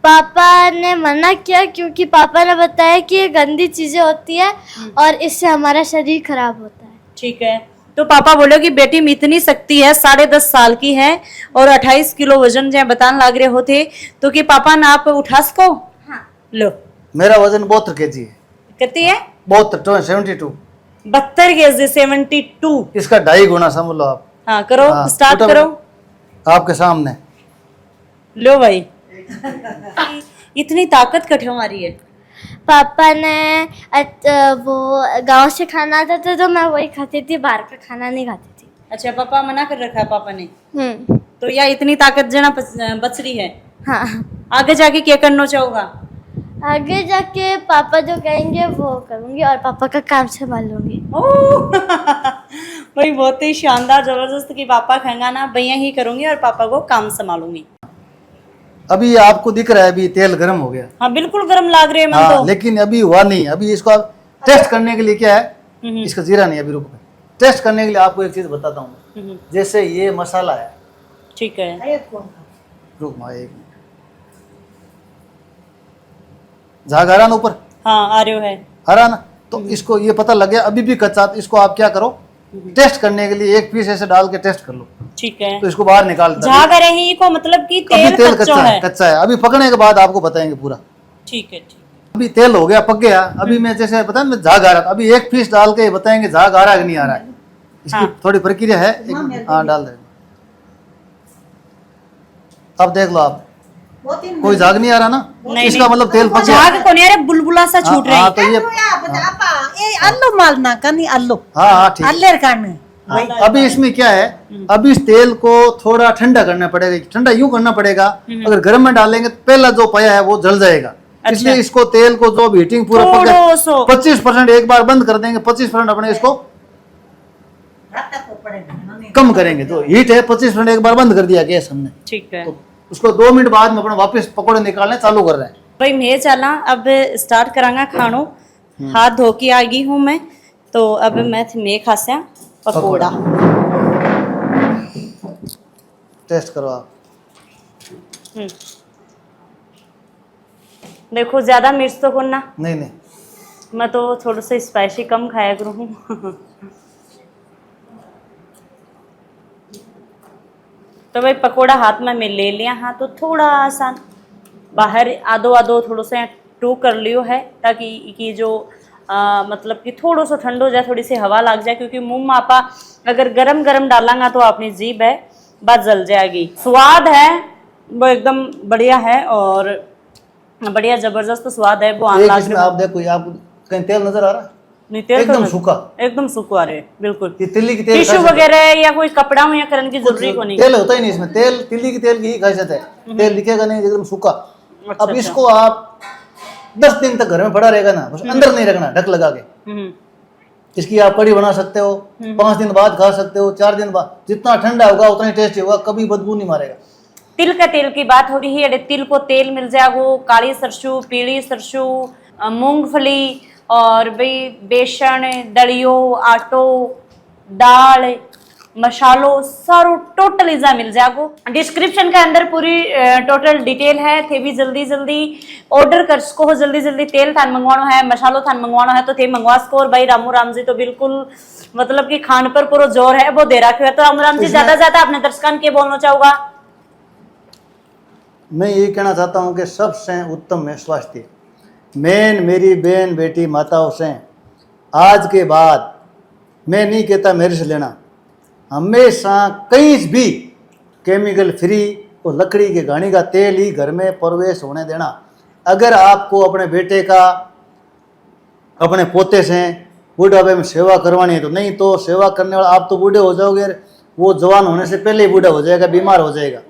पापा ने मना किया क्योंकि पापा ने बताया कि ये गंदी चीजें होती है और इससे हमारा शरीर खराब होता है। ठीक है, तो पापा बोले कि बेटी में इतनी शक्ति है, 10.5 साल की है और 28 किलो वजन जहाँ बतान लाग रहे होते तो कि पापा ना आप उठा सको? हाँ। लो मेरा वजन 72 kg है। कितनी है? 72 72 केजी 72। इसका 2.5 गुना समझ लो आप। हाँ करो, हाँ, स्टार्ट उठा- करो। आपके सामने। लो भाई इतनी ताकत कठे मारी है? पापा ने वो गांव से खाना आता था तो मैं वही खाती थी, बाहर का खाना नहीं खाती थी। अच्छा, पापा मना कर रखा है पापा ने, हम्म। तो या इतनी ताकत जना बच रही है। हाँ, आगे जाके क्या करना चाहोगा? आगे जाके पापा जो कहेंगे वो करूंगी और पापा का काम संभालूंगी। ओह भाई बहुत ही शानदार जबरदस्त कि पापा खाएंगा ना भैया ही करूंगी और पापा को काम संभालूंगी। अभी आपको दिख रहा है अभी तेल गर्म हो गया। हाँ बिल्कुल गर्म लाग रहे हैं मन हाँ तो। लेकिन अभी हुआ नहीं। अभी इसको आप टेस्ट करने के लिए क्या है, इसका जीरा नहीं अभी रुक। टेस्ट करने के लिए आपको एक चीज बताता हूँ। जैसे ये मसाला है, ठीक है, रुक माँ एक मिनट। झाग आ रहा ना ऊपर, हाँ आ रहे हो है। आ रहा ना, तो इसको ये पता लग गया अभी भी कच्चा। तो इसको आप क्या करो, टेस्ट करने के लिए एक पीस ऐसे डाल के टेस्ट कर लो, ठीक है, तो इसको बाहर निकाल देता। झाग रही को मतलब कि अभी तेल तेल कच्चा कच्चा है। है, कच्चा है। अभी पकने के बाद आपको बताएंगे पूरा। ठीक है, ठीक। अभी तेल हो गया, पक गया। अभी मैं जैसे बता मैं झाग आ रहा था, अभी एक पीस डाल के बताएंगे झाग आ रहा है कि नहीं आ रहा है। इसकी हाँ। थोड़ी प्रक्रिया है। हाँ डाल दे। अब देख लो आप, कोई झाग नहीं आ रहा ना, नहीं, इसका नहीं। मतलब तेल पक गया। झाग को नहीं आ रहे, बुलबुला सा छूट रही। हाँ तो ये अल्लू मालना कनी अल्लू हाँ हाँ ठीक है। अल्लेर काने हाँ, अभी इसमें क्या है, अभी इस तेल को थोड़ा ठंडा करना पड़ेगा। ठंडा यूं करना पड़ेगा, अगर गर्म में डालेंगे तो पहला जो पाया है वो जल जाएगा। इसलिए इसको तेल को जो हीटिंग पूरा थोड़ो सो 25% एक बार बंद कर देंगे, 25% अपने इसको कम करेंगे। जो हीट है 25% एक बार बंद कर दिया गैस हमने, ठीक है। तो उसको 2 मिनट बाद में अपना वापस पकौड़े निकालने चालू कर रहे हैं। भाई मैं चला अब स्टार्ट करांगा खानो। हाथ धो के आ गई हूँ मैं, तो अब मैं खास्या पकोड़ा। टेस्ट करो आप। देखो ज्यादा मिर्च तो करना, नहीं नहीं, मैं तो थोड़ा सा स्पाइसी कम खाया करूँ। तो भाई पकोड़ा हाथ में मैं ले लिया। हाँ तो थोड़ा आसान बाहर आधो आधो थोड़ा सा टू कर लियो है, ताकि कि जो मतलब कि थोड़ा सा ठंड हो जाए, थोड़ी सी हवा लग जाए। क्योंकि मुंह में आपा अगर गरम गरम डालांगा तो अपनी जीभ है बात जल जाएगी। स्वाद है वो एकदम बढ़िया है और बढ़िया जबरदस्त स्वाद है। वो आम एक लाग इसमें आप देखो, आपको कहीं तेल नजर आ रहा है? नहीं, तेल तो एकदम नहीं। सूखा, एकदम सूखा रहे बिल्कुल। ये तिल्ली की तेल टिश्यू खासियत है। वगैरह या कोई कपड़ा हो या करने की जरूरी को नहीं। तेल होता ही नहीं इसमें, तेल तिल्ली की तेल की ही खासियत है। तेल दिखेगा नहीं, एकदम सूखा। अब इसको आप 10 दिन तक घर में पड़ा रहेगा ना, बस अंदर नहीं रखना, ढक लगा के। इसकी आप कड़ी बना सकते हो, 5 दिन बाद खा सकते हो, 4 दिन बाद। जितना ठंडा होगा उतना ही टेस्टी होगा, कभी बदबू नहीं मारेगा। तिल का तेल की बात हो रही है, तिल को तेल मिल जाएगा। काली सरसों, पीली सरसों, मूंगफली और भाई बेसन, दलियो, आटो, दाल, मसालो सारो टोटल इजा मिल जाएगा। डिस्क्रिप्शन के अंदर पूरी टोटल डिटेल है। थे भी जल्दी जल्दी ऑर्डर कर सको हो, जल्दी जल्दी तेल थान मंगवाना है, मसालो थान मंगवाना है तो थे मंगवा सको। और भाई रामू राम जी तो बिल्कुल मतलब कि खान पर पूरा जोर है वो दे रखा है। तो रामू राम जी ज्यादा ज्यादा अपने दर्शकों के बोलना चाहूंगा। मैं ये कहना चाहता हूँ कि सबसे उत्तम है स्वास्थ्य। मेन मेरी बहन बेटी माताओं से आज के बाद मैं नहीं कहता मेरे से लेना, हमेशा कहीं भी केमिकल फ्री और लकड़ी के घानी का तेल ही घर में प्रवेश होने देना। अगर आपको अपने बेटे का, अपने पोते से बुढ़ापे में सेवा करवानी है तो नहीं, तो सेवा करने वाला आप तो बूढ़े हो जाओगे, वो जवान होने से पहले ही बूढ़ा हो जाएगा, बीमार हो जाएगा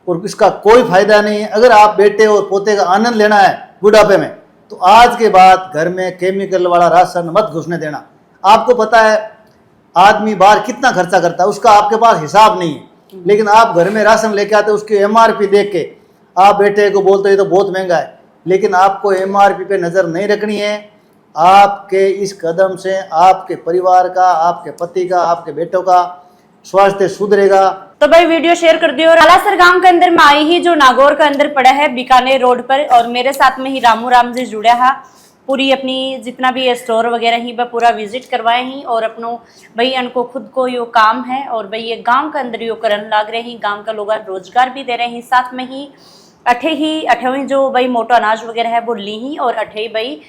और इसका कोई फायदा नहीं है। अगर आप बेटे और पोते का आनंद लेना है बुढ़ापे में तो आज के बाद घर में केमिकल वाला राशन मत घुसने देना। आपको पता है आदमी बाहर कितना खर्चा करता है, उसका आपके पास हिसाब नहीं है, लेकिन आप घर में राशन लेके आते उसकी MRP देख के आप बेटे को बोलते हो तो बहुत महंगा है, लेकिन आपको MRP पे नज़र नहीं रखनी है। आपके इस कदम से आपके परिवार का, आपके पति का, आपके बेटों का स्वास्थ्य सुधरेगा। तो भाई वीडियो शेयर कर दियो। कालासर गांव के अंदर में आई ही जो नागौर का अंदर पड़ा है बीकानेर रोड पर, और मेरे साथ में ही रामू राम जी जुड़ा है। पूरी अपनी जितना भी स्टोर वगैरह ही वह पूरा विजिट करवाए ही, और अपनो भाई इनको खुद को यो काम है, और भाई ये गांव के अंदर यो करन लाग रहे हैं, गांव का लोग रोजगार भी दे रहे हैं। साथ में ही अठेवी जो भाई मोटो अनाज वगैरह है वो ली ही, और अठे भाई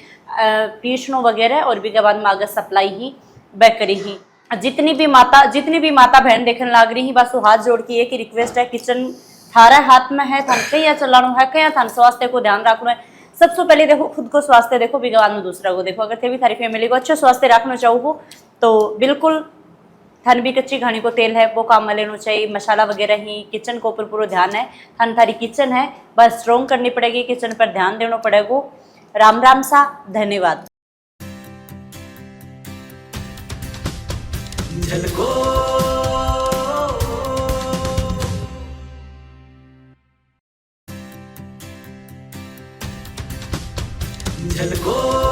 पीसनो वगैरह, और भी के बाद में आगे सप्लाई ही बैकरी ही। जितनी भी माता बहन देखने लाग रही, बस वो हाथ जोड़ के एक रिक्वेस्ट है, किचन थारा हाथ में है, थान कहीं चलाना है, कहीं थान स्वास्थ्य को ध्यान रखना है। सबसे पहले देखो खुद को स्वास्थ्य देखो, भी बाद में दूसरा को देखो। अगर थे भी थारी फैमिली को अच्छा स्वास्थ्य रखना चाहो तो बिल्कुल थान भी कच्ची घानी को तेल है वो काम में लेना चाहिए, मसाला वगैरह ही। किचन को ऊपर पूरा ध्यान है, थान थारी किचन है बस स्ट्रॉन्ग करनी पड़ेगी, किचन पर ध्यान देना पड़ेगा। राम राम सा, धन्यवाद। झलको